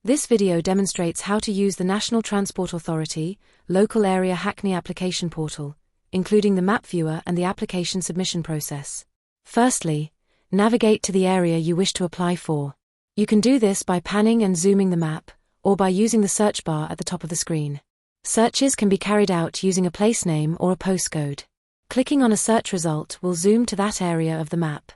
This video demonstrates how to use the National Transport Authority, Local Area Hackney application portal, including the map viewer and the application submission process. Firstly, navigate to the area you wish to apply for. You can do this by panning and zooming the map, or by using the search bar at the top of the screen. Searches can be carried out using a place name or a postcode. Clicking on a search result will zoom to that area of the map.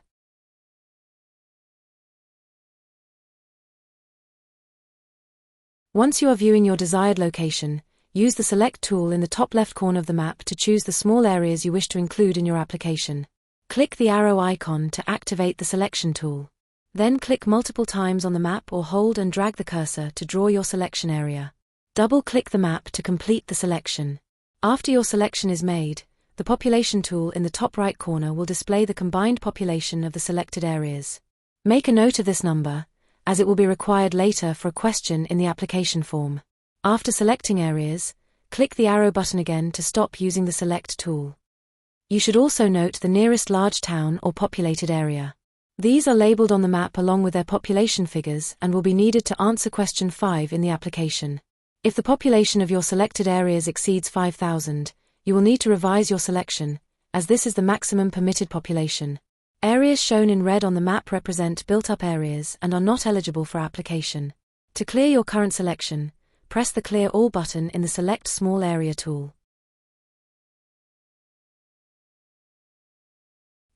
Once you are viewing your desired location, use the Select tool in the top left corner of the map to choose the small areas you wish to include in your application. Click the arrow icon to activate the selection tool. Then click multiple times on the map or hold and drag the cursor to draw your selection area. Double-click the map to complete the selection. After your selection is made, the population tool in the top right corner will display the combined population of the selected areas. Make a note of this number, as it will be required later for a question in the application form. After selecting areas, click the arrow button again to stop using the Select tool. You should also note the nearest large town or populated area. These are labeled on the map along with their population figures and will be needed to answer question 5 in the application. If the population of your selected areas exceeds 5,000, you will need to revise your selection, as this is the maximum permitted population. Areas shown in red on the map represent built-up areas and are not eligible for application. To clear your current selection, press the Clear All button in the Select Small Area tool.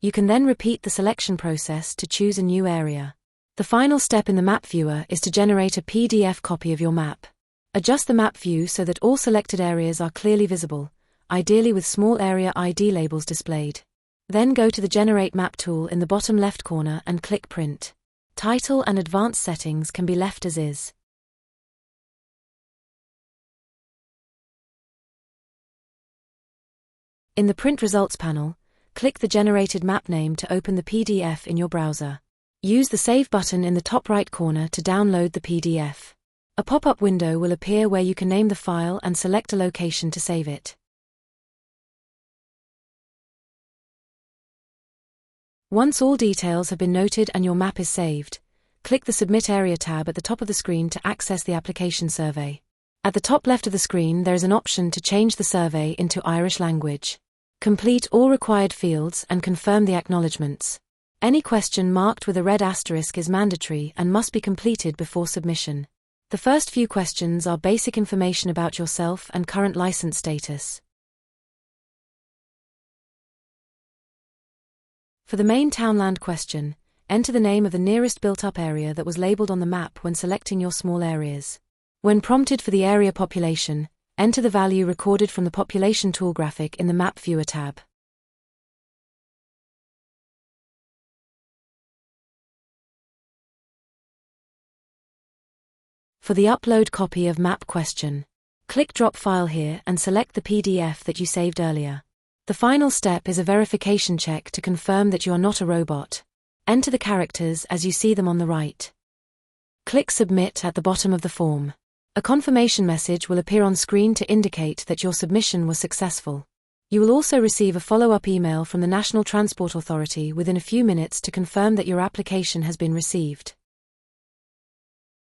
You can then repeat the selection process to choose a new area. The final step in the map viewer is to generate a PDF copy of your map. Adjust the map view so that all selected areas are clearly visible, ideally with small area ID labels displayed. Then go to the Generate Map tool in the bottom left corner and click Print. Title and advanced settings can be left as is. In the Print Results panel, click the generated map name to open the PDF in your browser. Use the Save button in the top right corner to download the PDF. A pop-up window will appear where you can name the file and select a location to save it. Once all details have been noted and your map is saved, click the Submit Area tab at the top of the screen to access the application survey. At the top left of the screen there is an option to change the survey into Irish language. Complete all required fields and confirm the acknowledgements. Any question marked with a red asterisk is mandatory and must be completed before submission. The first few questions are basic information about yourself and current license status. For the main townland question, enter the name of the nearest built-up area that was labeled on the map when selecting your small areas. When prompted for the area population, enter the value recorded from the population tool graphic in the Map Viewer tab. For the upload copy of map question, click Drop File here and select the PDF that you saved earlier. The final step is a verification check to confirm that you are not a robot. Enter the characters as you see them on the right. Click Submit at the bottom of the form. A confirmation message will appear on screen to indicate that your submission was successful. You will also receive a follow-up email from the National Transport Authority within a few minutes to confirm that your application has been received.